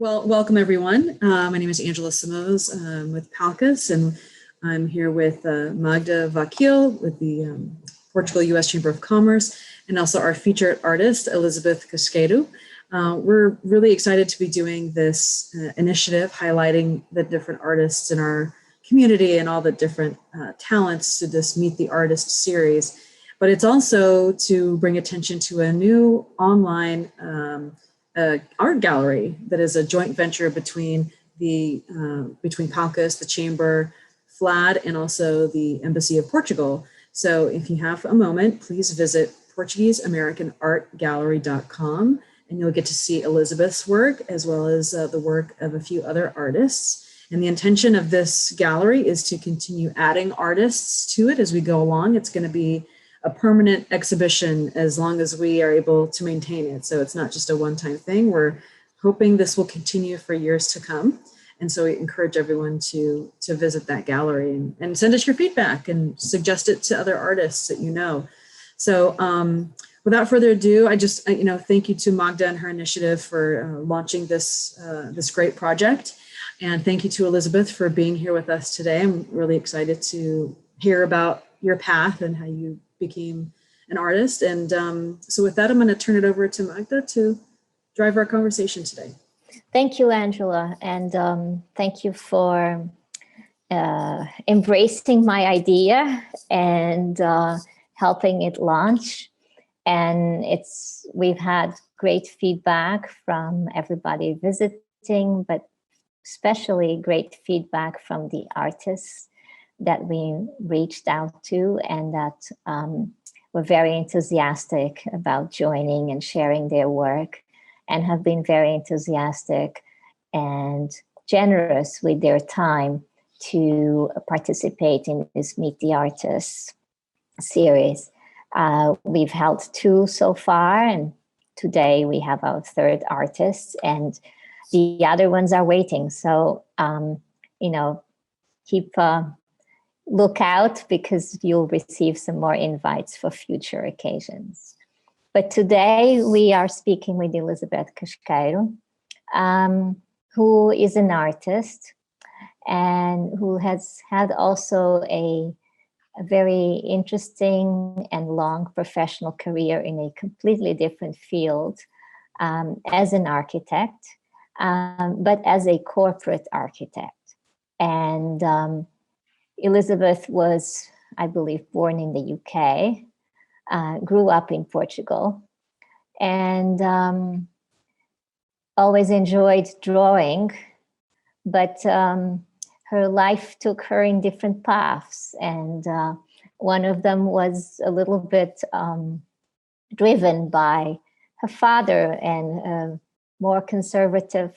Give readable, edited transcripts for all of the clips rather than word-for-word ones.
Well, welcome everyone. My name is Angela Simoes with PALCUS, and I'm here with Magda Vakil with the Portugal U.S. Chamber of Commerce, and also our featured artist, Elizabeth Casqueiro. We're really excited to be doing this initiative, highlighting the different artists in our community and all the different talents to this Meet the Artist series. But it's also to bring attention to a new online art gallery that is a joint venture between PALCUS, the Chamber, FLAD, and also the Embassy of Portugal. So if you have a moment, please visit Portuguese American Art Gallery.com, and you'll get to see Elizabeth's work as well as the work of a few other artists. And the intention of this gallery is to continue adding artists to it as we go along. It's going to be a permanent exhibition as long as we are able to maintain it. So it's not just a one-time thing. We're hoping this will continue for years to come. And so we encourage everyone to visit that gallery and send us your feedback and suggest it to other artists that you know. So without further ado, I just, thank you to Magda and her initiative for launching this great project. And thank you to Elizabeth for being here with us today. I'm really excited to hear about your path and how you became an artist. And so with that, I'm going to turn it over to Magda to drive our conversation today. Thank you, Angela. And thank you for embracing my idea and helping it launch. And we've had great feedback from everybody visiting, but especially great feedback from the artists that we reached out to, and that were very enthusiastic about joining and sharing their work, and have been very enthusiastic and generous with their time to participate in this Meet the Artists series. We've held 2 so far, and today we have our 3rd artist, and the other ones are waiting. So, keep look out, because you'll receive some more invites for future occasions. But today we are speaking with Elizabeth Casqueiro, who is an artist and who has had also a very interesting and long professional career in a completely different field, as an architect, but as a corporate architect. And Elizabeth was, I believe, born in the UK, grew up in Portugal, and always enjoyed drawing, but her life took her in different paths. And one of them was a little bit driven by her father and a more conservative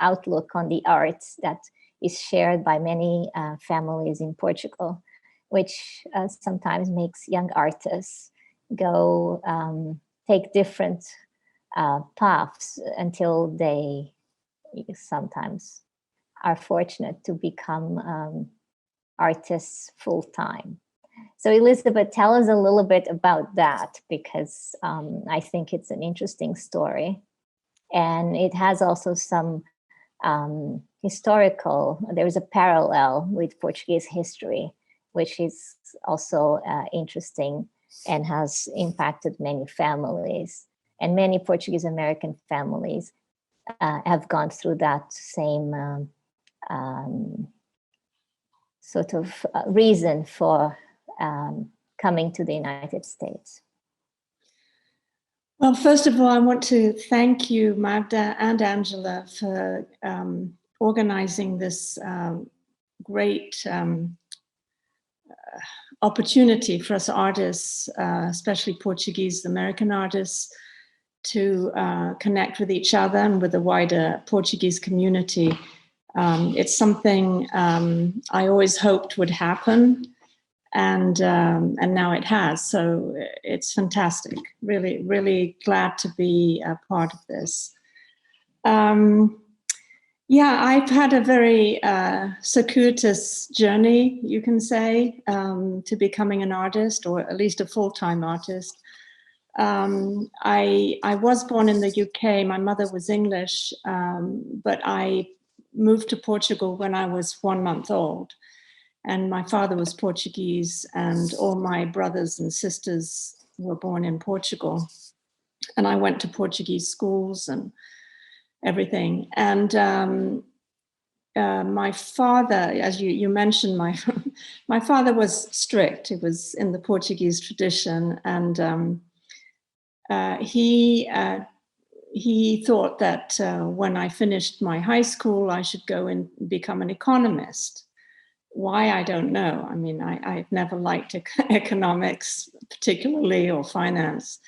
outlook on the arts that is shared by many families in Portugal, which sometimes makes young artists go take different paths until they sometimes are fortunate to become artists full-time. So Elizabeth, tell us a little bit about that, because I think it's an interesting story. And it has also some there's a parallel with Portuguese history, which is also interesting and has impacted many families. And many Portuguese American families have gone through that same sort of reason for coming to the United States. Well, first of all, I want to thank you, Magda and Angela, for organizing this great opportunity for us artists, especially Portuguese American artists, to connect with each other and with the wider Portuguese community. It's something I always hoped would happen, and now it has. So it's fantastic. Really, really glad to be a part of this. Yeah, I've had a very circuitous journey, you can say, to becoming an artist, or at least a full-time artist. I was born in the UK. My mother was English, but I moved to Portugal when I was 1 month old. And my father was Portuguese, and all my brothers and sisters were born in Portugal. And I went to Portuguese schools and everything. And my father, as you mentioned, my father was strict. He was in the Portuguese tradition, and he thought that when I finished my high school, I should go and become an economist. Why, I don't know. I mean, I've never liked economics particularly, or finance.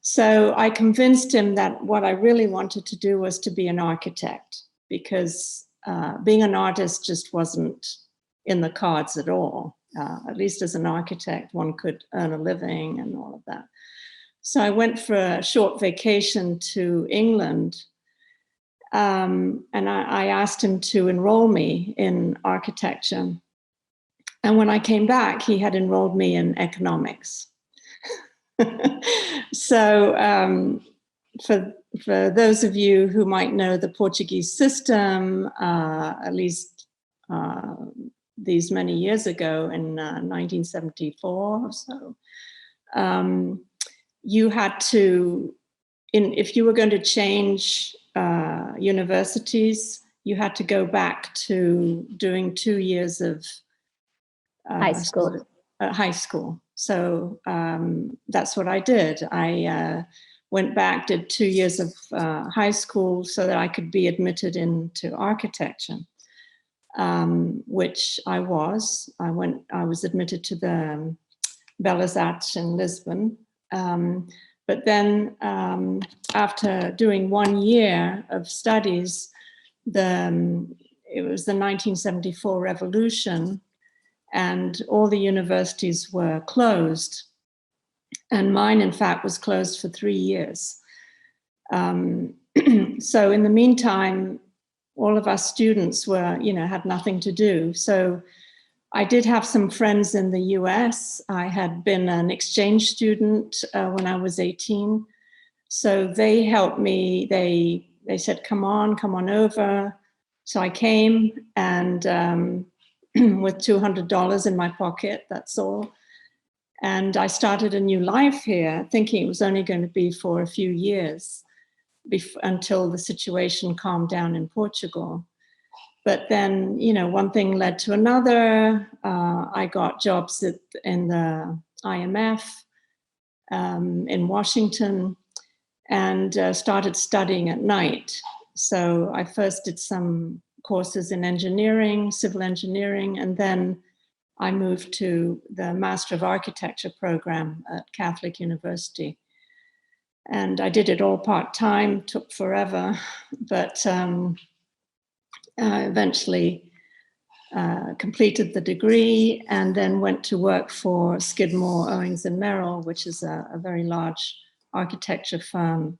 So I convinced him that what I really wanted to do was to be an architect, because being an artist just wasn't in the cards at all. At least as an architect, one could earn a living and all of that. So I went for a short vacation to England, and I asked him to enroll me in architecture. And when I came back, he had enrolled me in economics. So for those of you who might know the Portuguese system, at least these many years ago in 1974 or so, you had to, if you were going to change universities, you had to go back to doing 2 years of High school. High school. So that's what I did. I went back, did 2 years of high school so that I could be admitted into architecture, which I was. I was admitted to the Belas in Lisbon. But then after doing 1 year of studies, it was the 1974 revolution, and all the universities were closed. And mine, in fact, was closed for 3 years. So in the meantime, all of us students were, had nothing to do. So I did have some friends in the US. I had been an exchange student when I was 18. So they helped me. They said, come on over. So I came, and with $200 in my pocket, that's all. And I started a new life here, thinking it was only going to be for a few years until the situation calmed down in Portugal. But then, one thing led to another. I got jobs in the IMF in Washington, and started studying at night. So I first did some courses in engineering, civil engineering, and then I moved to the Master of Architecture program at Catholic University. And I did it all part-time, took forever, but eventually completed the degree, and then went to work for Skidmore, Owings and Merrill, which is a very large architecture firm,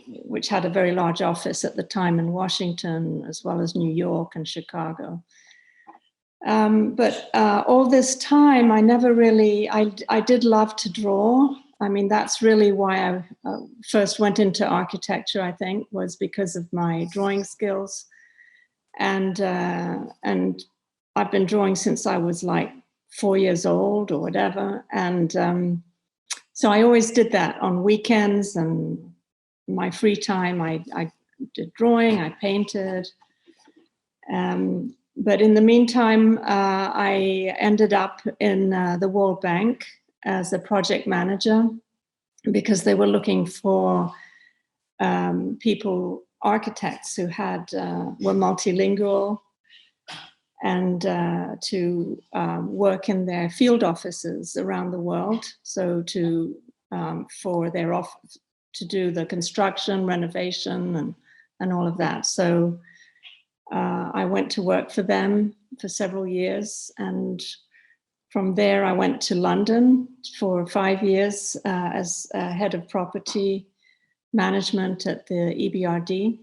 which had a very large office at the time in Washington, as well as New York and Chicago. But all this time, I never really, I did love to draw. I mean, that's really why I first went into architecture, I think, was because of my drawing skills. And I've been drawing since I was like 4 years old or whatever. And so I always did that on weekends, and my free time, I did drawing, I painted. But in the meantime, I ended up in the World Bank as a project manager, because they were looking for architects who were multilingual, and to work in their field offices around the world. So for their office to do the construction, renovation, and all of that. So I went to work for them for several years, and from there I went to London for 5 years as head of property management at the EBRD,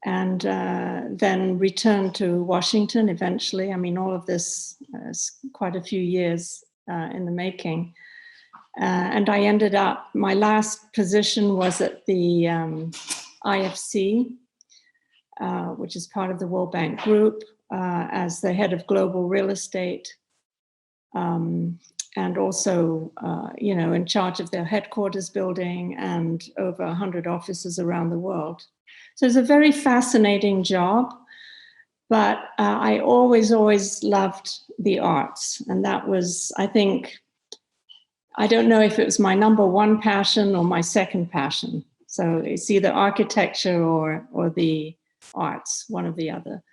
and then returned to Washington eventually. I mean, all of this is quite a few years in the making. And I ended up, my last position was at the IFC, which is part of the World Bank Group, as the head of global real estate, and also, in charge of their headquarters building and over 100 offices around the world. So it's a very fascinating job, but I always loved the arts. And that was, I think, I don't know if it was my number one passion or my second passion. So it's either architecture or the arts, one or the other.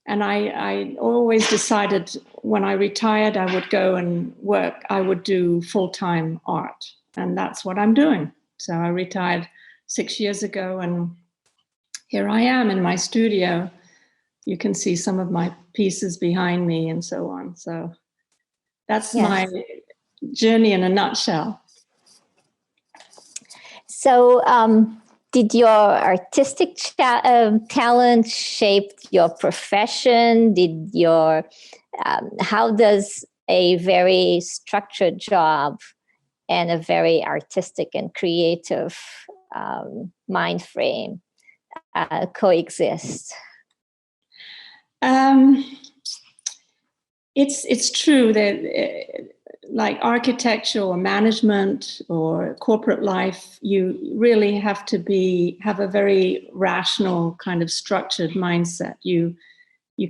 And I always decided when I retired, I would go and work, I would do full-time art. And that's what I'm doing. So I retired 6 years ago, and here I am in my studio. You can see some of my pieces behind me and so on. So that's my journey in a nutshell. So did your artistic talent shape your profession? Did your how does a very structured job and a very artistic and creative mind frame coexist? It's true that like architecture or management or corporate life, you really have to have a very rational kind of structured mindset. You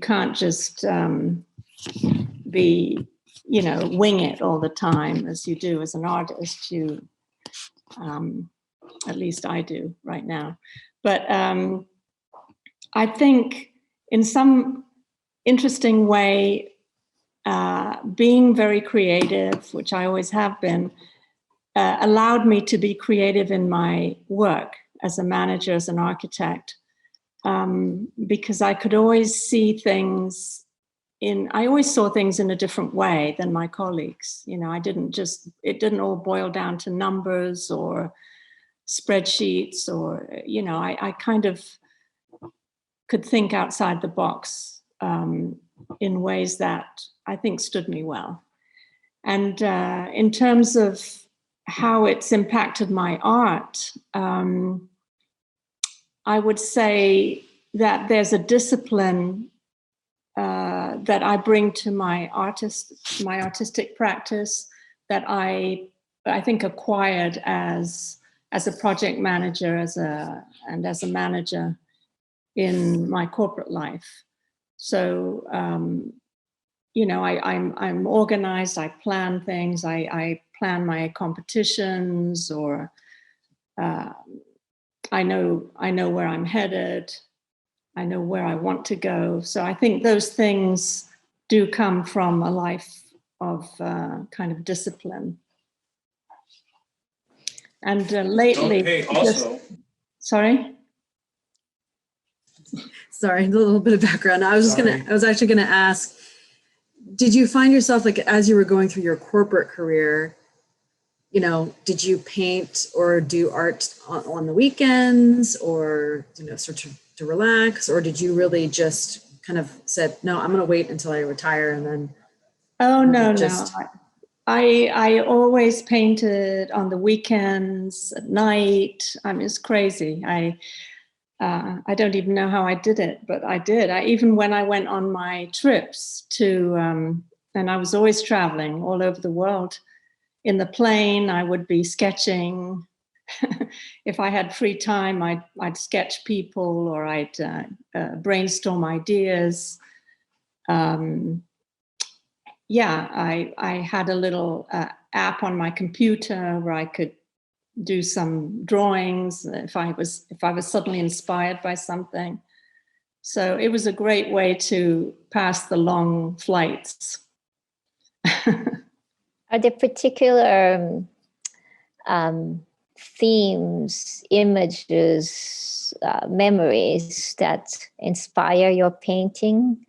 can't just be, wing it all the time as you do as an artist. You, at least I do right now. But I think in some interesting way, being very creative, which I always have been, allowed me to be creative in my work as a manager, as an architect, because I could always see things I always saw things in a different way than my colleagues. It didn't all boil down to numbers or spreadsheets or, I kind of could think outside the box in ways that I think stood me well. And in terms of how it's impacted my art, I would say that there's a discipline that I bring to my artistic practice that I think acquired as a project manager, as a manager in my corporate life. So, I'm organized, I plan things, I plan my competitions, or I know where I'm headed, I know where I want to go. So I think those things do come from a life of kind of discipline. And lately... Okay, also... Sorry? Sorry, a little bit of background. I was actually gonna ask, did you find yourself, like, as you were going through your corporate career, did you paint or do art on the weekends, or, sort of to relax, or did you really just kind of said, no, I'm gonna wait until I retire and then... Oh, no. I always painted on the weekends, at night. I mean, it's crazy. I don't even know how I did it, but I did. Even when I went on my trips and I was always traveling all over the world, in the plane, I would be sketching. If I had free time, I'd sketch people, or I'd brainstorm ideas. I had a little app on my computer where I could do some drawings if I was suddenly inspired by something. So it was a great way to pass the long flights. Are there particular themes, images, memories that inspire your painting?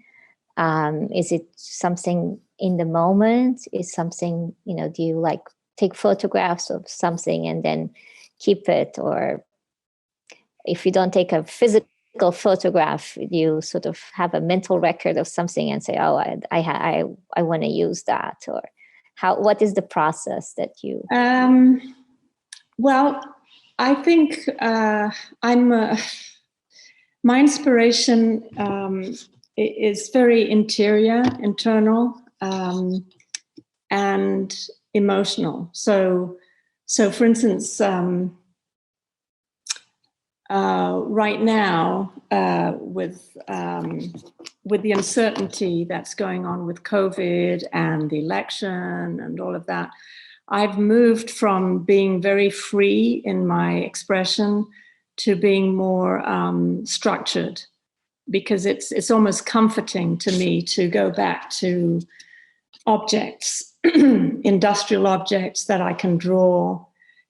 Is it something in the moment? Is something, do you like take photographs of something and then keep it? Or if you don't take a physical photograph, you sort of have a mental record of something and say, oh, I want to use that. Or what is the process that you? Well, I think my inspiration is very internal, and emotional. So for instance, right now, with the uncertainty that's going on with COVID and the election and all of that, I've moved from being very free in my expression to being more structured, because it's almost comforting to me to go back to objects, industrial objects that I can draw.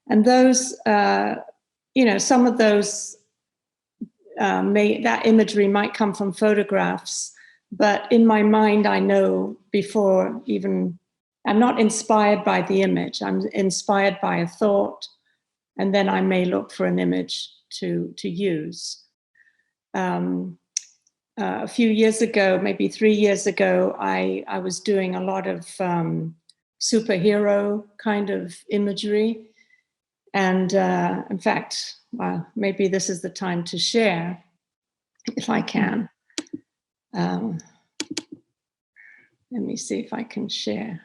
And those, some of those, that imagery might come from photographs, but in my mind, I know before even, I'm not inspired by the image, I'm inspired by a thought, and then I may look for an image to use. A few years ago, maybe 3 years ago, I was doing a lot of superhero kind of imagery. And in fact, maybe this is the time to share, if I can. Let me see if I can share.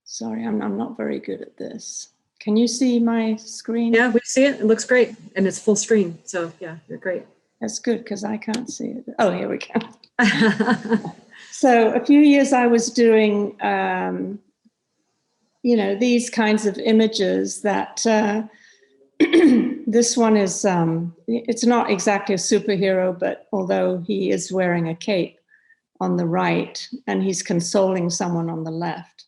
Sorry, I'm not very good at this. Can you see my screen? Yeah, we see it. It looks great. And it's full screen. So yeah, you're great. That's good, because I can't see it. Oh, here we go. So a few years I was doing, these kinds of images that, this one is, it's not exactly a superhero, but although he is wearing a cape on the right and he's consoling someone on the left.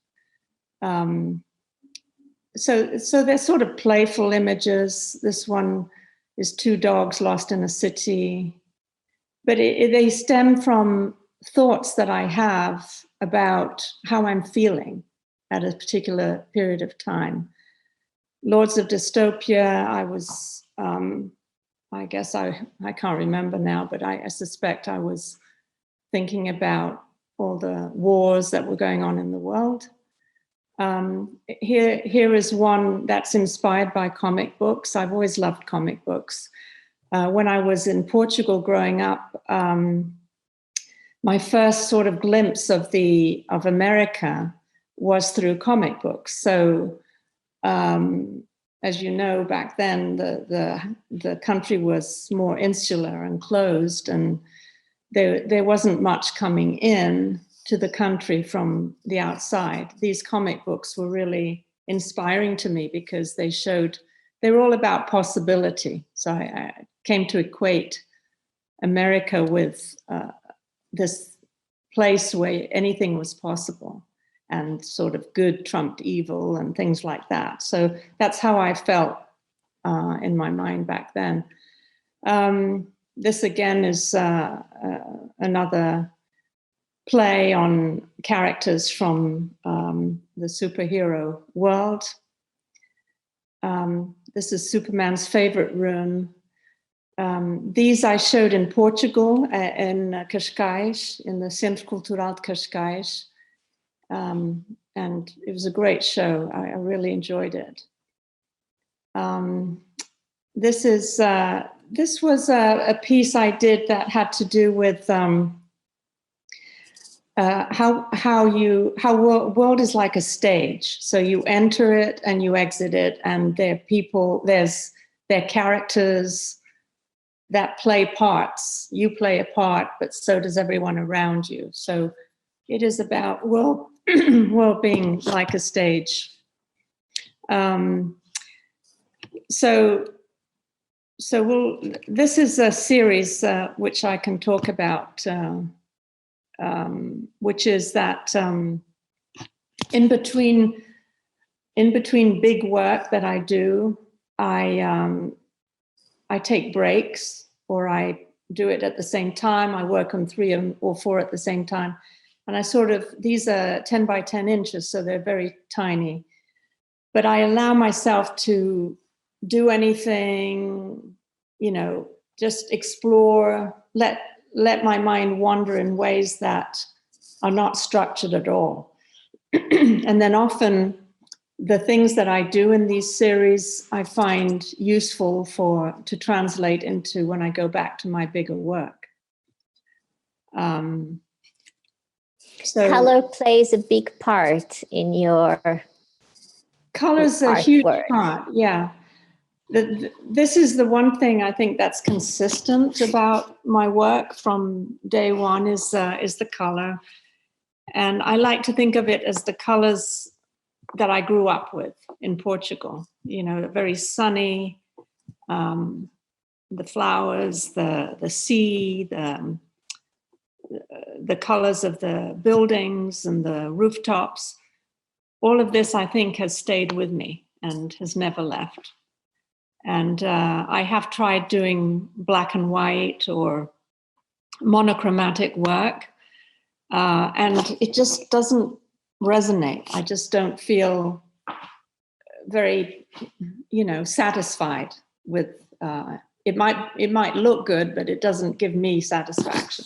So they're sort of playful images. This one is two dogs lost in a city, but they stem from thoughts that I have about how I'm feeling at a particular period of time. Lords of Dystopia, I was, I guess I can't remember now, but I suspect I was thinking about all the wars that were going on in the world. Here is one that's inspired by comic books. I've always loved comic books. When I was in Portugal growing up, my first sort of glimpse of America was through comic books. So, as you know, back then the country was more insular and closed, and there wasn't much coming in to the country from the outside. These comic books were really inspiring to me because they were all about possibility. So I came to equate America with this place where anything was possible, and sort of good trumped evil and things like that. So that's how I felt in my mind back then. This again is another play on characters from the superhero world. This is Superman's favorite room. These I showed in Portugal, in Casqueiro, in the Centro Cultural de Casqueiro. And it was a great show. I really enjoyed it. This was a piece I did that had to do with how world is like a stage. So you enter it and you exit it, and there are characters that play parts. You play a part, but so does everyone around you. So it is about world being like a stage. This is a series which I can talk about, which is that in between big work that I do, I take breaks, or I do it at the same time. I work on 3 or 4 at the same time. And these are 10 by 10 inches, so they're very tiny. But I allow myself to do anything, just explore, let my mind wander in ways that are not structured at all. And then often the things that I do in these series, I find useful to translate into when I go back to my bigger work. So color plays a big part in your color's a huge part, yeah. This is the one thing I think that's consistent about my work from day one is the color. And I like to think of it as the colors that I grew up with in Portugal, you know, very sunny, the flowers, the sea, the colors of the buildings and the rooftops. All of this, I think, has stayed with me and has never left. And I have tried doing black and white or monochromatic work, and it just doesn't resonate. I just don't feel very, you know, satisfied with. It might look good, but it doesn't give me satisfaction.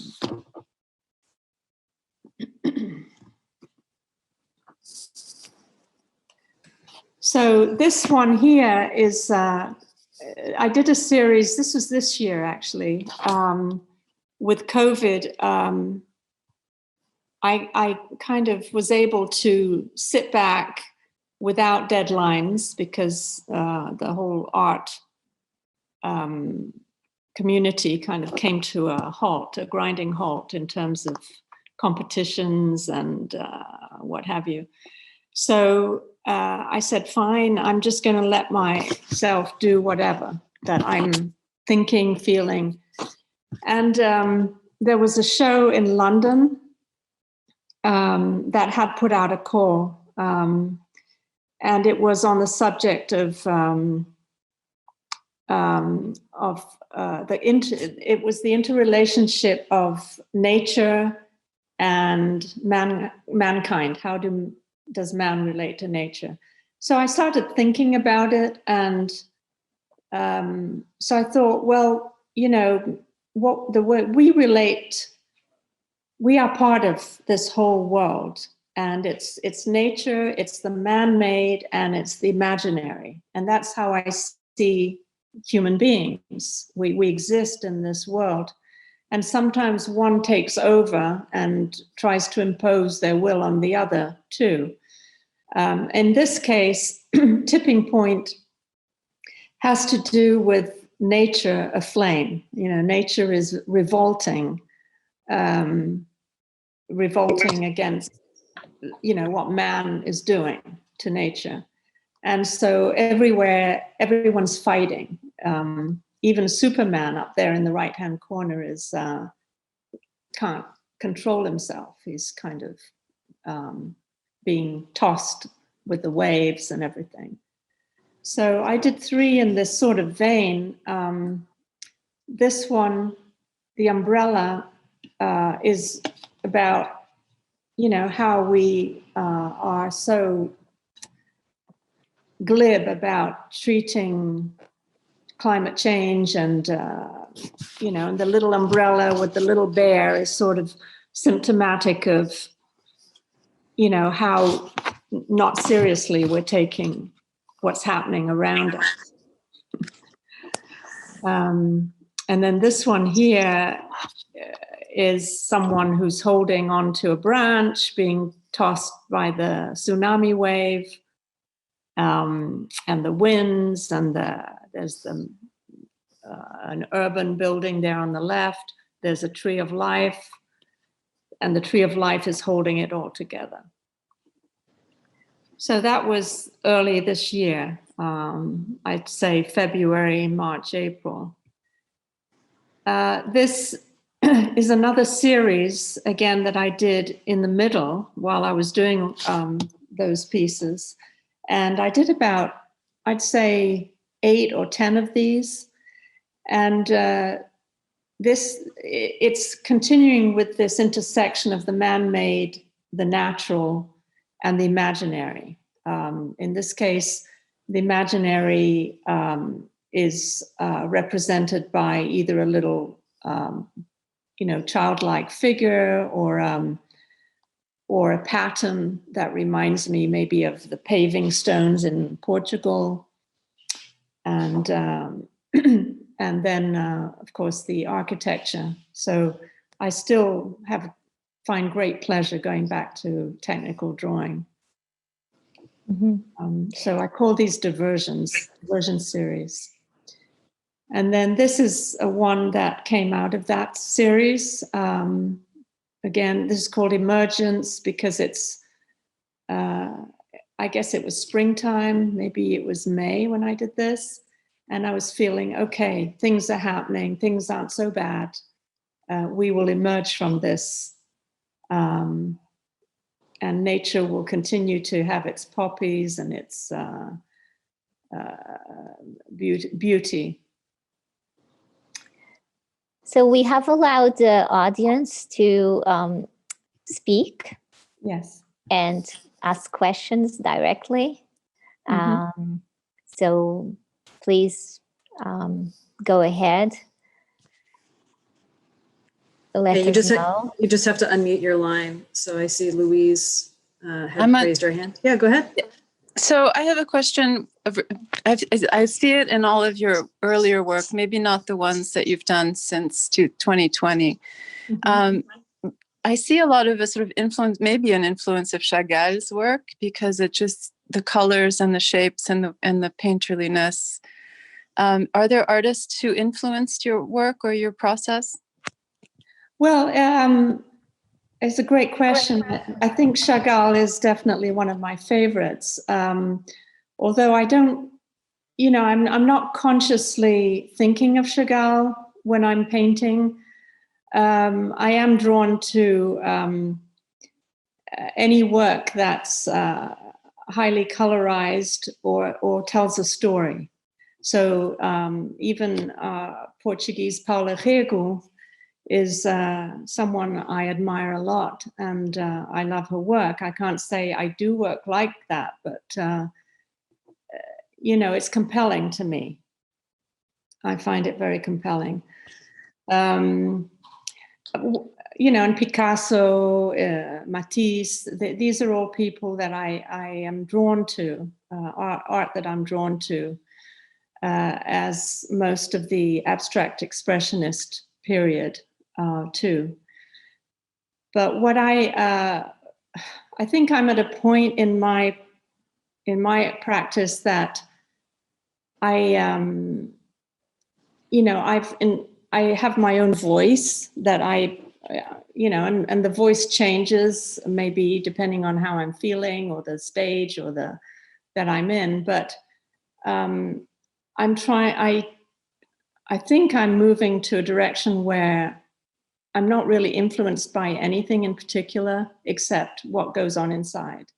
So this one here is, I did a series, this was this year actually, with COVID. I kind of was able to sit back without deadlines because the whole art community kind of came to a halt, a grinding halt in terms of competitions and what have you. So I said, fine, I'm just going to let myself do whatever that I'm thinking, feeling. And there was a show in London that had put out a call, and it was on the subject of it was the interrelationship of nature and mankind. How does man relate to nature? So I started thinking about it, and so I thought, well, you know, the way we relate, we are part of this whole world, and it's nature, it's the man-made, and it's the imaginary, and that's how I see human beings. We exist in this world, and sometimes one takes over and tries to impose their will on the other too. In this case, tipping point has to do with nature aflame. You know, nature is revolting against, you know, what man is doing to nature. And so everywhere, everyone's fighting. Even Superman up there in the right-hand corner can't control himself. He's kind of being tossed with the waves and everything. So I did 3 in this sort of vein. This one, the umbrella, is about, you know, how we are so glib about treating climate change, and you know, the little umbrella with the little bear is sort of symptomatic of, you know, how not seriously we're taking what's happening around us. And then this one here is someone who's holding onto a branch, being tossed by the tsunami wave, and the winds, and there's an urban building there on the left. There's a tree of life, and the tree of life is holding it all together. So that was early this year, I'd say February, March, April. This is another series, again, that I did in the middle while I was doing those pieces. And I did about, I'd say, 8 or 10 of these. And it's continuing with this intersection of the man-made, the natural, and the imaginary. In this case, the imaginary is represented by either a little, you know, childlike figure, or or a pattern that reminds me maybe of the paving stones in Portugal. And and then, of course, the architecture. So I still find great pleasure going back to technical drawing. Mm-hmm. So I call these diversion series. And then this is one that came out of that series. Again, this is called Emergence because it's, I guess it was springtime, maybe it was May when I did this. And I was feeling, okay, things are happening, things aren't so bad. We will emerge from this. And nature will continue to have its poppies and its beauty. So we have allowed the audience to speak. Yes. And ask questions directly. Mm-hmm. So please go ahead. Let us know. You just have to unmute your line. So I see Louise had raised her hand. Yeah, go ahead. So I have a question. I see it in all of your earlier work, maybe not the ones that you've done since 2020. Mm-hmm. I see a lot of a sort of influence, maybe an influence of Chagall's work, because it just, the colors and the shapes and the painterliness. Are there artists who influenced your work or your process? Well, it's a great question. I think Chagall is definitely one of my favorites. Although I don't, I'm not consciously thinking of Chagall when I'm painting. I am drawn to any work that's highly colorized or tells a story. So even Portuguese Paula Rego is someone I admire a lot, and I love her work. I can't say I do work like that, but it's compelling to me. I find it very compelling. And Picasso, Matisse, these are all people that I am drawn to, art that I'm drawn to, as most of the abstract expressionist period too. But what I think I'm at a point in my practice that I have my own voice that and the voice changes maybe depending on how I'm feeling or the stage or that I'm in. But I think I'm moving to a direction where I'm not really influenced by anything in particular except what goes on inside.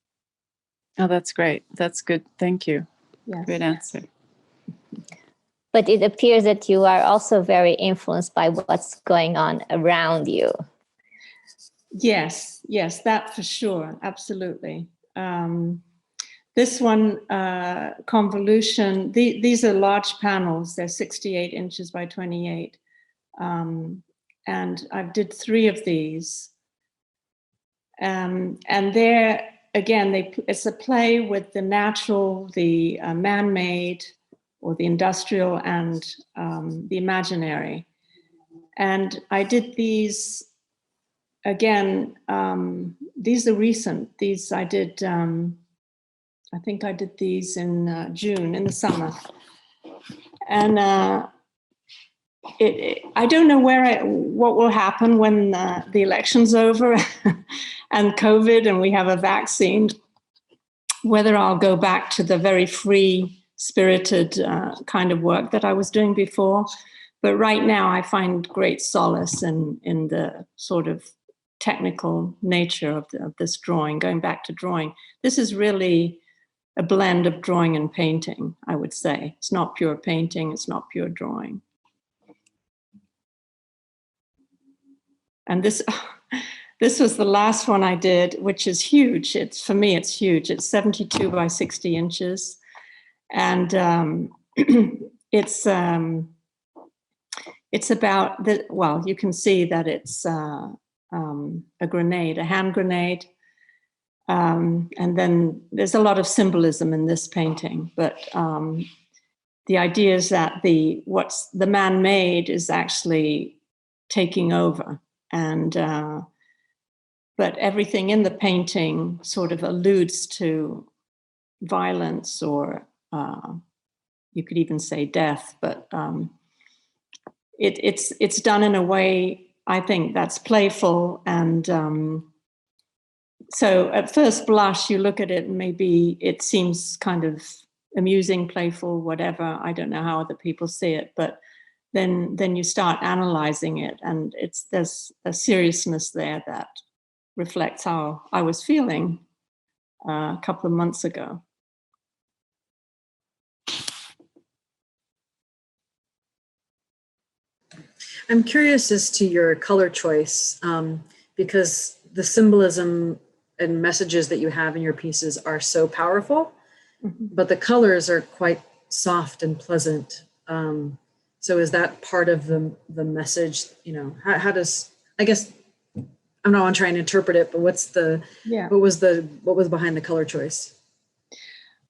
Oh, that's great. That's good. Thank you. Yes. Great answer. But it appears that you are also very influenced by what's going on around you. Yes, that for sure. Absolutely. This one, convolution, these are large panels. They're 68 inches by 28. And I did 3 of these. And they're, again, it's a play with the natural, the man-made, or the industrial, and the imaginary. And I did these, again, these are recent. These I did, I think I did these in June, in the summer. And I don't know what will happen when the election's over and COVID and we have a vaccine, whether I'll go back to the very free-spirited kind of work that I was doing before. But right now I find great solace in the sort of technical nature of this drawing, going back to drawing. This is really a blend of drawing and painting, I would say. It's not pure painting, it's not pure drawing. And this was the last one I did, which is huge. For me, it's huge. It's 72 by 60 inches. And it's about, well, you can see that it's a grenade, a hand grenade. And then there's a lot of symbolism in this painting, but the idea is that what's the man-made is actually taking over, and but everything in the painting sort of alludes to violence, or you could even say death, but it's done in a way, I think, that's playful. And so at first blush, you look at it and maybe it seems kind of amusing, playful, whatever. I don't know how other people see it, but then you start analyzing it, and there's a seriousness there that reflects how I was feeling a couple of months ago. I'm curious as to your color choice, because the symbolism and messages that you have in your pieces are so powerful, but the colors are quite soft and pleasant. So is that part of the message? You know, how does, I guess, I'm not want to try and interpret it, but what was behind the color choice?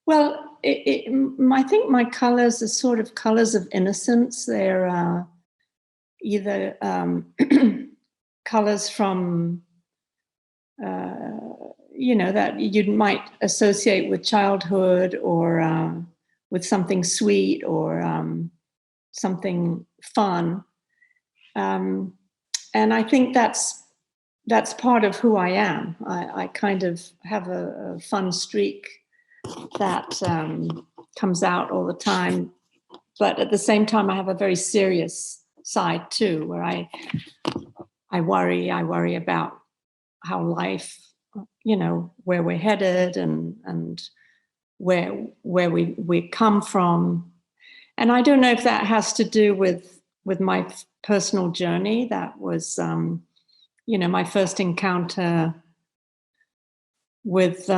Well, I think my colors are sort of colors of innocence. They're either colors from, that you might associate with childhood, or with something sweet, or something fun. And I think that's part of who I am. I kind of have a fun streak that comes out all the time. But at the same time, I have a very serious side too, where I worry about how life, where we're headed, and where we come from. And I don't know if that has to do with my personal journey. That was, my first encounter with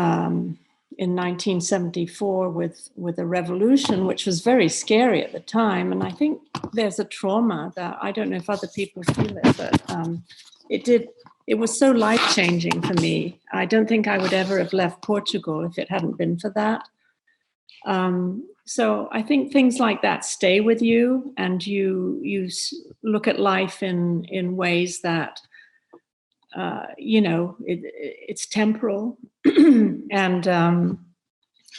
in 1974 with a revolution, which was very scary at the time. And I think there's a trauma that I don't know if other people feel it, but it was so life-changing for me. I don't think I would ever have left Portugal if it hadn't been for that. So I think things like that stay with you, and you look at life in ways that, it's temporal, and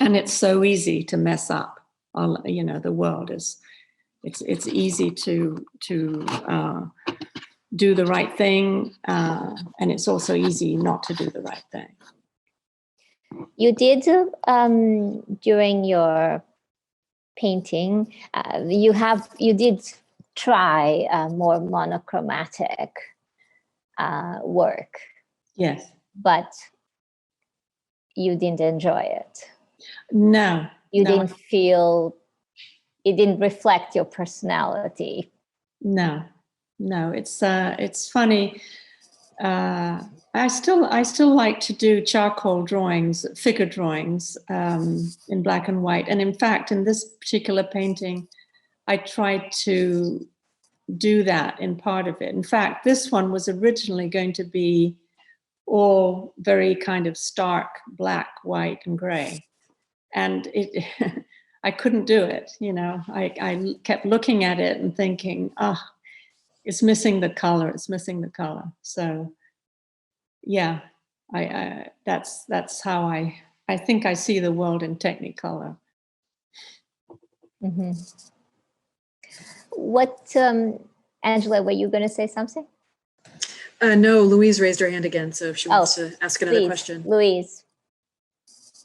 it's so easy to mess up. The world is, it's easy to do the right thing, and it's also easy not to do the right thing. You did, during your painting, you did try more monochromatic work. Yes. But you didn't enjoy it. No. Didn't feel, it didn't reflect your personality. No. It's funny. I still like to do charcoal drawings, figure drawings, in black and white. And in fact, in this particular painting, I tried to do that in part of it. In fact, this one was originally going to be all very kind of stark black, white, and gray. And I couldn't do it. I kept looking at it and thinking, it's missing the color. It's missing the color. So, yeah, that's how I think I see the world in Technicolor. Mm-hmm. What, Angela, were you going to say something? No, Louise raised her hand again, so if she wants to ask another please, question. Louise.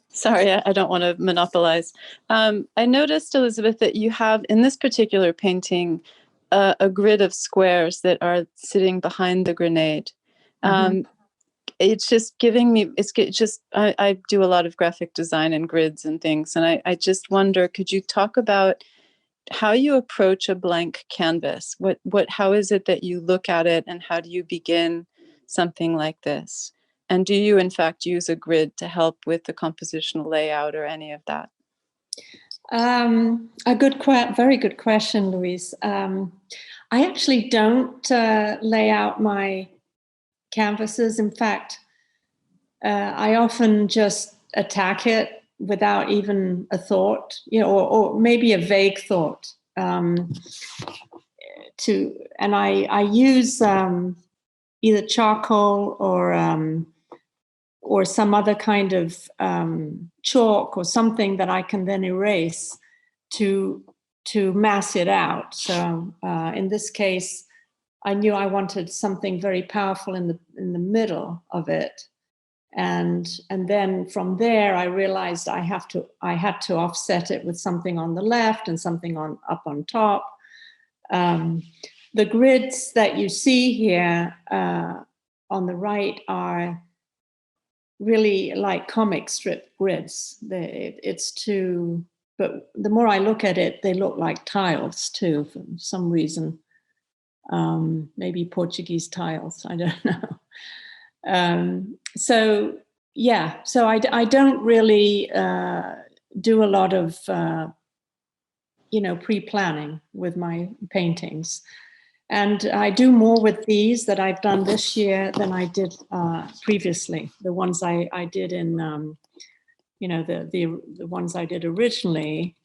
Sorry, I don't want to monopolize. I noticed, Elizabeth, that you have in this particular painting a grid of squares that are sitting behind the grenade. It's just giving me, I do a lot of graphic design and grids and things. And I just wonder, could you talk about how you approach a blank canvas? How is it that you look at it, and how do you begin something like this? And do you, in fact, use a grid to help with the compositional layout or any of that? Very good question, Louise. I actually don't lay out my canvases. In fact, I often just attack it without even a thought, or maybe a vague thought. And I use either charcoal or some other kind of chalk or something that I can then erase to mass it out. So in this case, I knew I wanted something very powerful in the middle of it. And then from there, I realized I had to offset it with something on the left and something up on top. The grids that you see here on the right are really like comic strip grids. But the more I look at it, they look like tiles too, for some reason. Maybe Portuguese tiles, I don't know. So I don't really do a lot of pre-planning with my paintings, and I do more with these that I've done this year than I did previously. The ones I did in the ones I did originally,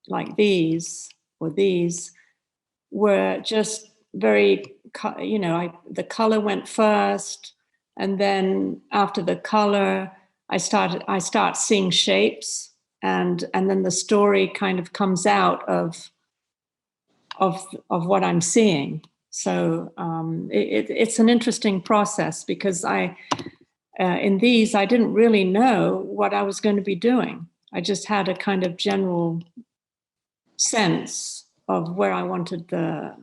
like these were just very, the color went first, and then after the color, I start seeing shapes, and then the story kind of comes out of what I'm seeing. So it's an interesting process, because in these, I didn't really know what I was going to be doing. I just had a kind of general sense of where I wanted the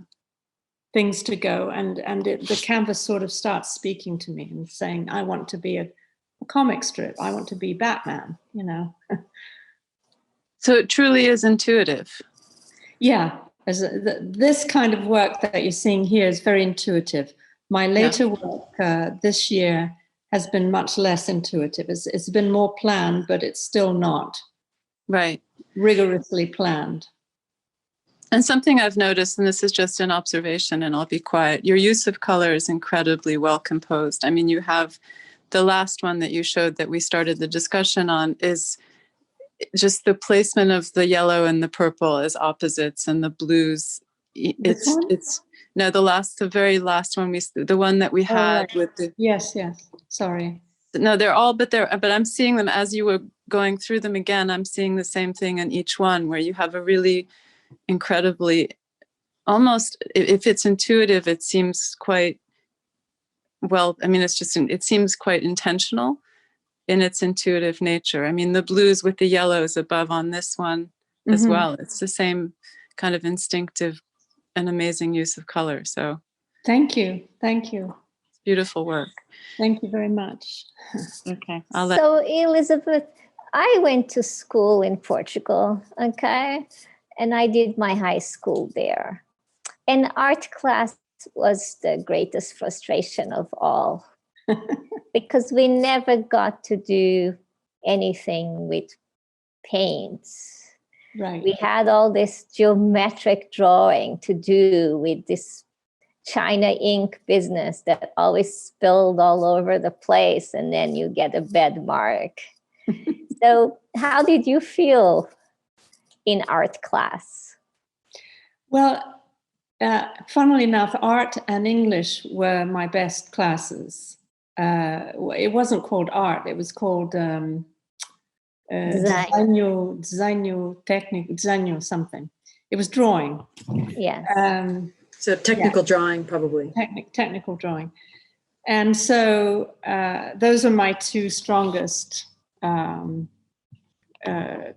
things to go, and the canvas sort of starts speaking to me and saying, I want to be a comic strip. I want to be Batman, So it truly is intuitive. Yeah, this kind of work that you're seeing here is very intuitive. My later work this year has been much less intuitive. It's been more planned, but it's still not rigorously planned. And something I've noticed, and this is just an observation, and I'll be quiet, your use of color is incredibly well composed. I mean, you have the last one that you showed that we started the discussion on is just the placement of the yellow and the purple as opposites, and the blues. The very last one, the one that we had with the. Yes. Sorry. No, but I'm seeing them as you were going through them again. I'm seeing the same thing in each one, where you have a really incredibly, almost, if it's intuitive, it seems quite well. I mean, it seems quite intentional in its intuitive nature. I mean, the blues with the yellows above on this one as well. It's the same kind of instinctive and amazing use of color. So thank you. It's beautiful work. Thank you very much. Okay. So Elizabeth, I went to school in Portugal, okay? And I did my high school there. And art class was the greatest frustration of all, because we never got to do anything with paints. Right. We had all this geometric drawing to do with this China ink business that always spilled all over the place, and then you get a bad mark. So how did you feel in art class? Well, funnily enough, art and English were my best classes. It wasn't called art; it was called design something. It was drawing. Yes. So technical drawing, probably. Technical drawing. And so those are my two strongest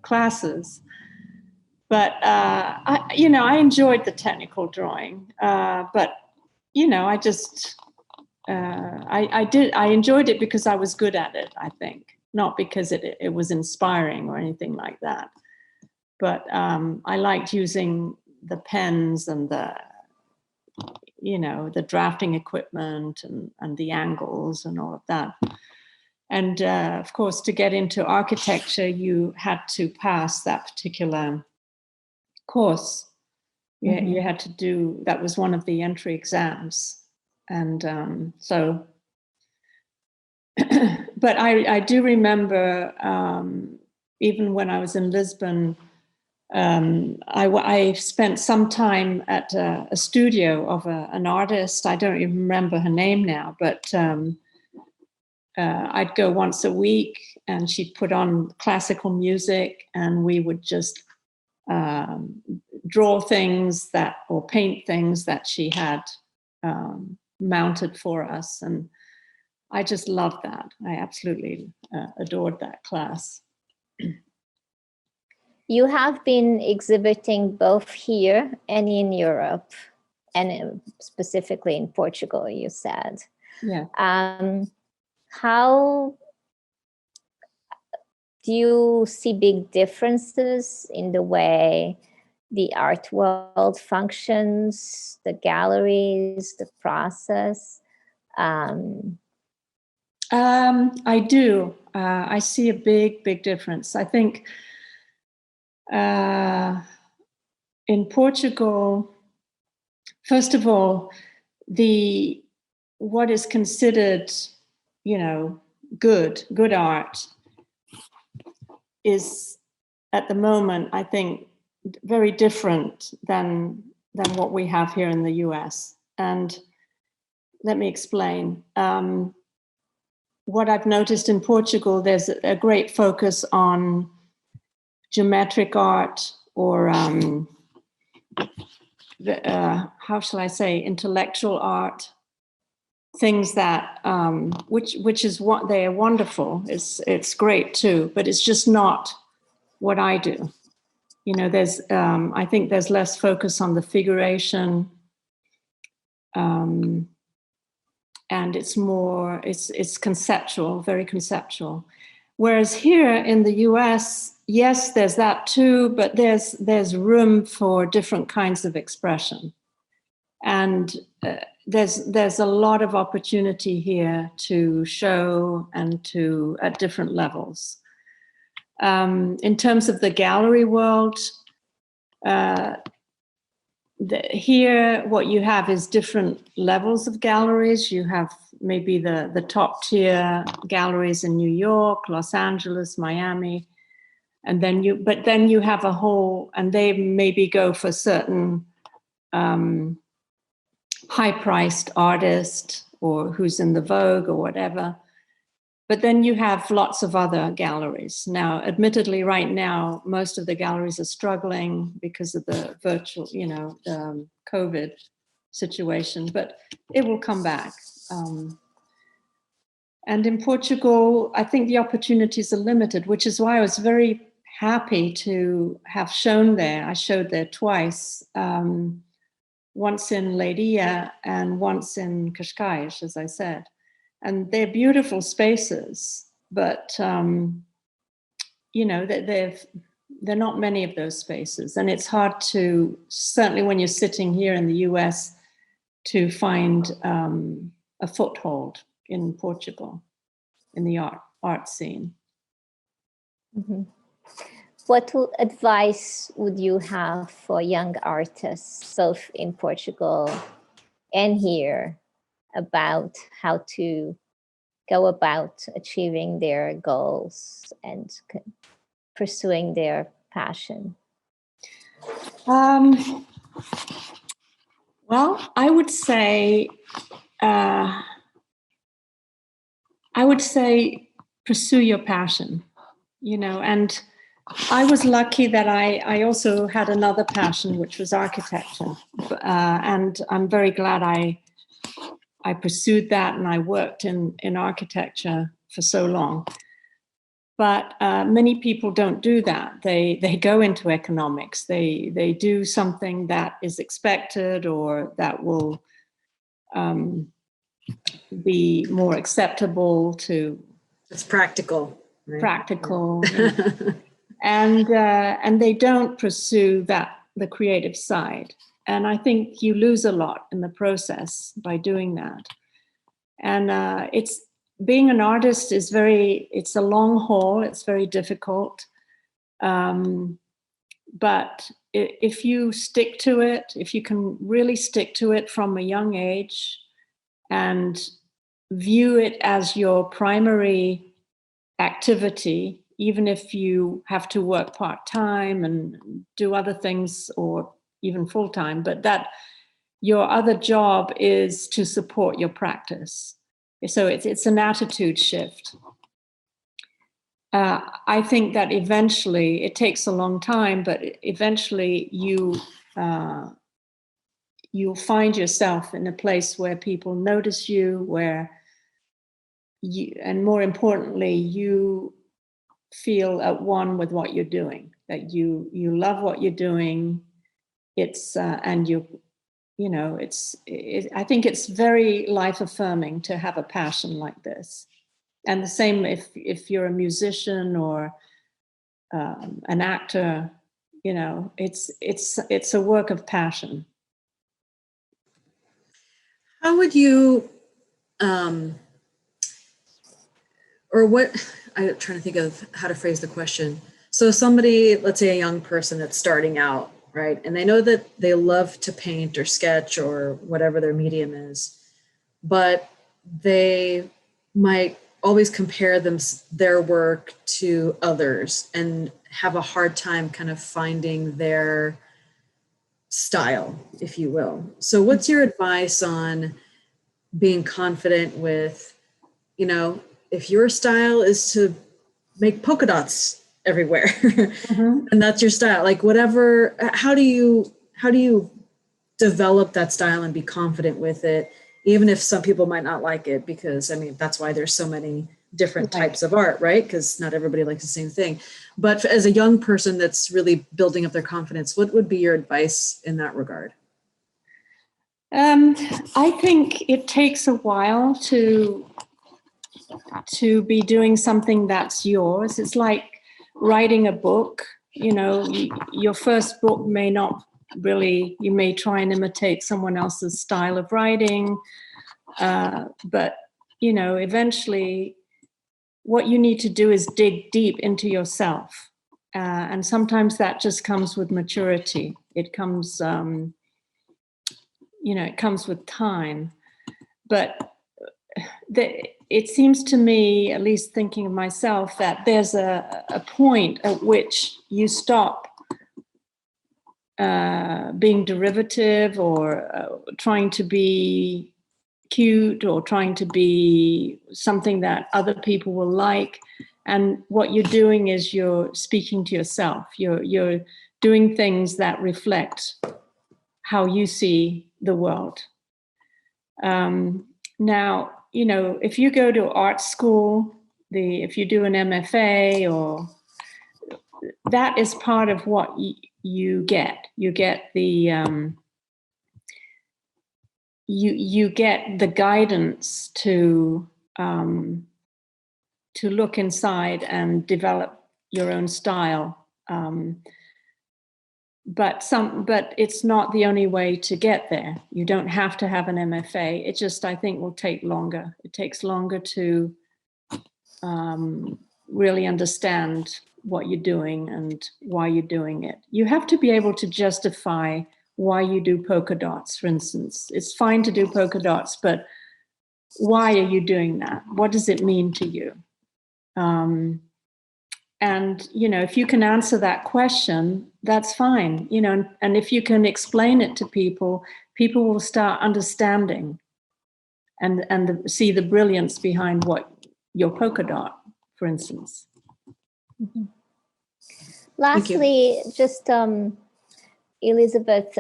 classes. But I enjoyed the technical drawing. But I just I enjoyed it because I was good at it, I think, not because it was inspiring or anything like that. But I liked using the pens and the drafting equipment and the angles and all of that. And of course, to get into architecture, you had to pass that particular course. You had to do, that was one of the entry exams. And so but I do remember, even when I was in Lisbon, I spent some time at a studio of an artist. I don't even remember her name now, but I'd go once a week, and she'd put on classical music, and we would just draw things or paint things that she had mounted for us. And I just loved that. I absolutely adored that class. You have been exhibiting both here and in Europe, and specifically in Portugal, you said. Yeah. How do you see big differences in the way the art world functions, the galleries, the process? I do. I see a big difference. I think in Portugal, first of all, what is considered, good art is at the moment, I think, very different than what we have here in the US. And let me explain. What I've noticed in Portugal, there's a great focus on geometric art, or how shall I say, intellectual art, things that which is what they are wonderful. It's great too, but it's just not what I do. There's I think there's less focus on the figuration, and it's more it's conceptual, very conceptual. Whereas here in the US, yes, there's that too, but there's room for different kinds of expression, and there's a lot of opportunity here to show and to at different levels. In terms of the gallery world, here what you have is different levels of galleries. You have maybe the top tier galleries in New York, Los Angeles, Miami, and then you have a whole, and they maybe go for certain high-priced artist or who's in the Vogue or whatever. But then you have lots of other galleries. Now, admittedly, right now, most of the galleries are struggling because of the virtual, COVID situation, but it will come back. And in Portugal, I think the opportunities are limited, which is why I was very happy to have shown there. I showed there twice, once in Leiria and once in Casqueiro, as I said. And they're beautiful spaces, but they're not many of those spaces, and it's hard to, certainly when you're sitting here in the US, to find a foothold in Portugal in the art scene. Mm-hmm. What advice would you have for young artists, both in Portugal and here, about how to go about achieving their goals and pursuing their passion? Well, I would say pursue your passion, and I was lucky that I also had another passion, which was architecture, and I'm very glad I pursued that, and I worked in architecture for so long. But many people don't do that. They go into economics. They do something that is expected or that will be more acceptable to. It's practical. Right? Practical, and they don't pursue the creative side. And I think you lose a lot in the process by doing that. And being an artist is it's a long haul. It's very difficult. But if you stick to it, if you can really stick to it from a young age and view it as your primary activity, even if you have to work part-time and do other things or even full-time, but that your other job is to support your practice. So it's an attitude shift. I think that eventually, it takes a long time, but eventually you'll find yourself in a place where people notice you, where you, and more importantly, you feel at one with what you're doing, that you love what you're doing. It's and I think it's very life affirming to have a passion like this. And the same if you're a musician or an actor, it's a work of passion. How would you, or what, I'm trying to think of how to phrase the question. So somebody, let's say a young person that's starting out, right? And they know that they love to paint or sketch or whatever their medium is, but they might always compare their work to others and have a hard time kind of finding their style, if you will. So what's your advice on being confident with, if your style is to make polka dots everywhere, mm-hmm. and that's your style, like whatever, how do you develop that style and be confident with it, even if some people might not like it? Because that's why there's so many different types of art, right? Because not everybody likes the same thing. But as a young person that's really building up their confidence, what would be your advice in that regard? I think it takes a while to be doing something that's yours. It's like writing a book. Your first book may not really, you may try and imitate someone else's style of writing, but eventually what you need to do is dig deep into yourself, and sometimes that just comes with maturity. It comes it comes with time. But it seems to me, at least thinking of myself, that there's a point at which you stop being derivative or trying to be cute or trying to be something that other people will like. And what you're doing is you're speaking to yourself. You're doing things that reflect how you see the world. Now, if you go to art school, if you do an MFA, or that is part of what you get. You get the you get the guidance to look inside and develop your own style. But it's not the only way to get there. You don't have to have an MFA. It just, I think, will take longer. It takes longer to really understand what you're doing and why you're doing it. You have to be able to justify why you do polka dots, for instance. It's fine to do polka dots, but why are you doing that? What does it mean to you? And, if you can answer that question, that's fine, and if you can explain it to people, people will start understanding and see the brilliance behind what your polka dot, for instance. Mm-hmm. Lastly, just Elizabeth,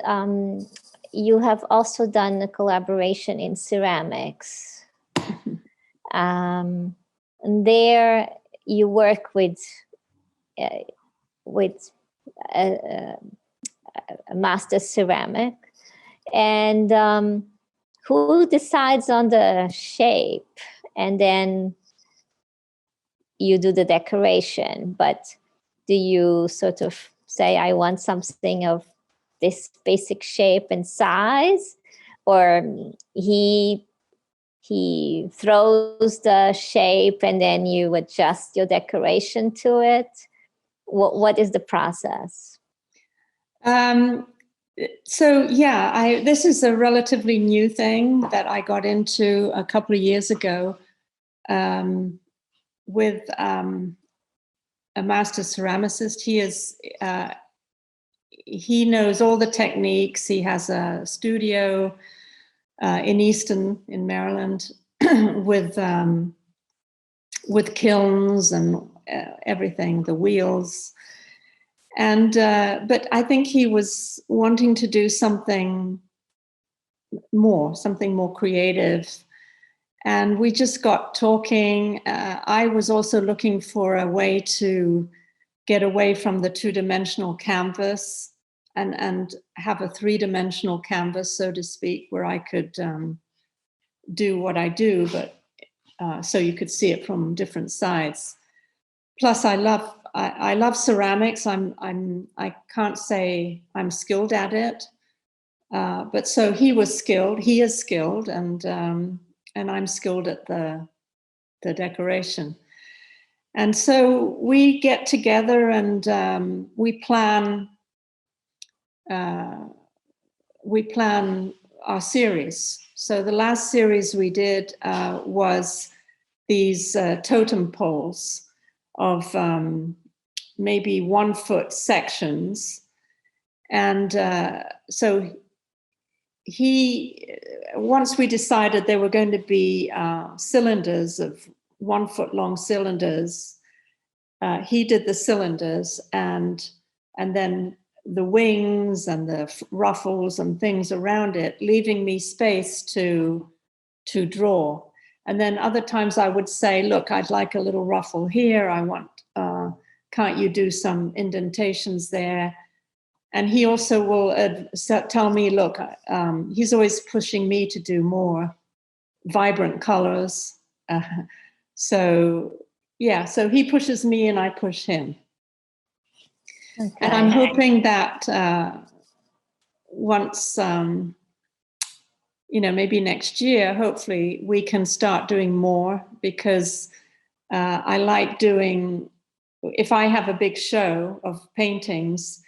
you have also done a collaboration in ceramics. And there you work with a master ceramic, and who decides on the shape, and then you do the decoration. But do you sort of say, I want something of this basic shape and size, or he throws the shape and then you adjust your decoration to it? What is the process? So yeah, this is a relatively new thing that I got into a couple of years ago with a master ceramicist. He knows all the techniques. He has a studio in Easton in Maryland with kilns and everything, the wheels. And but I think he was wanting to do something more creative. And we just got talking. I was also looking for a way to get away from the two-dimensional canvas and have a three-dimensional canvas, so to speak, where I could do what I do, but so you could see it from different sides. Plus, I love ceramics. I can't say I'm skilled at it, but so he was skilled. He is skilled, and I'm skilled at the decoration. And so we get together and we plan our series. So the last series we did was these totem poles of maybe 1 foot sections. And so once we decided there were going to be cylinders of 1 foot long cylinders, he did the cylinders and then the wings and the ruffles and things around it, leaving me space to draw. And then other times I would say, look, I'd like a little ruffle here. I want, can't you do some indentations there? And he also will tell me, look, he's always pushing me to do more vibrant colors. So yeah, so he pushes me and I push him. Okay. And I'm hoping that once, maybe next year, hopefully we can start doing more, because I like doing, if I have a big show of paintings,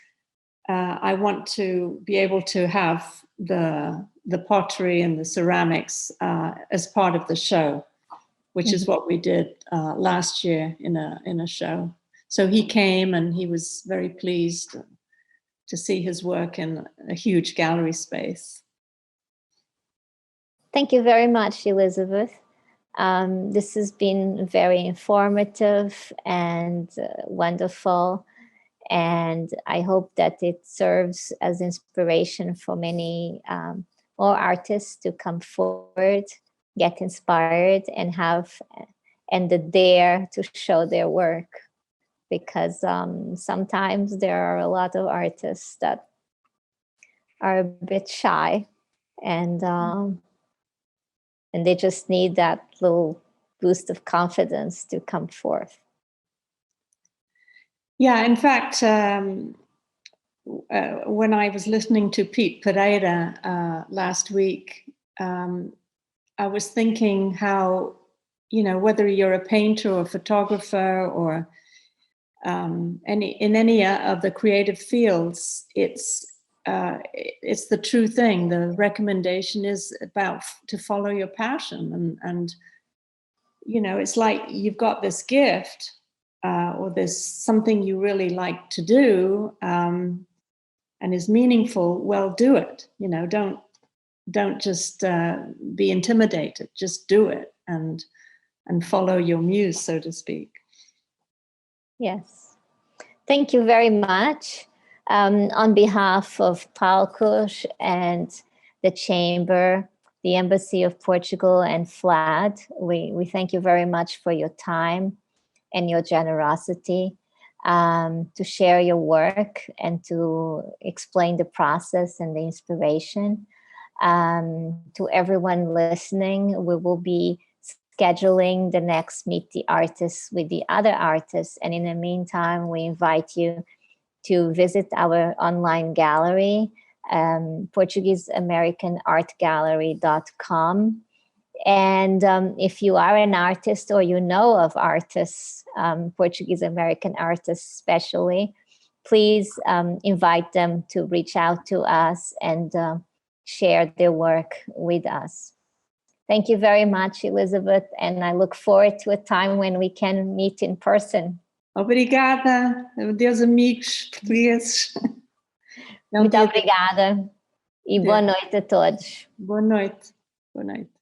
I want to be able to have the pottery and the ceramics as part of the show, which is what we did last year in a show. So he came and he was very pleased to see his work in a huge gallery space. Thank you very much, Elizabeth. This has been very informative and wonderful. And I hope that it serves as inspiration for many more artists to come forward, get inspired, and the dare to show their work. Because sometimes there are a lot of artists that are a bit shy, and they just need that little boost of confidence to come forth. Yeah, in fact, when I was listening to Pete Pereira last week, I was thinking how, whether you're a painter or photographer or in any of the creative fields, it's the true thing. The recommendation is about to follow your passion, and it's like you've got this gift or there's something you really like to do and is meaningful. Well, do it. Don't just be intimidated. Just do it and follow your muse, so to speak. Yes. Thank you very much. On behalf of PALCUS and the Chamber, the Embassy of Portugal, and FLAD, we thank you very much for your time and your generosity to share your work and to explain the process and the inspiration. To everyone listening, we will be scheduling the next Meet the Artists with the other artists. And in the meantime, we invite you to visit our online gallery, Portuguese American Art Gallery.com. And if you are an artist or you know of artists, Portuguese American artists especially, please invite them to reach out to us and share their work with us. Thank you very much, Elizabeth, and I look forward to a time when we can meet in person. Obrigada, adeus amigos portugueses. Muito obrigada e boa noite a todos. Boa noite. Boa noite.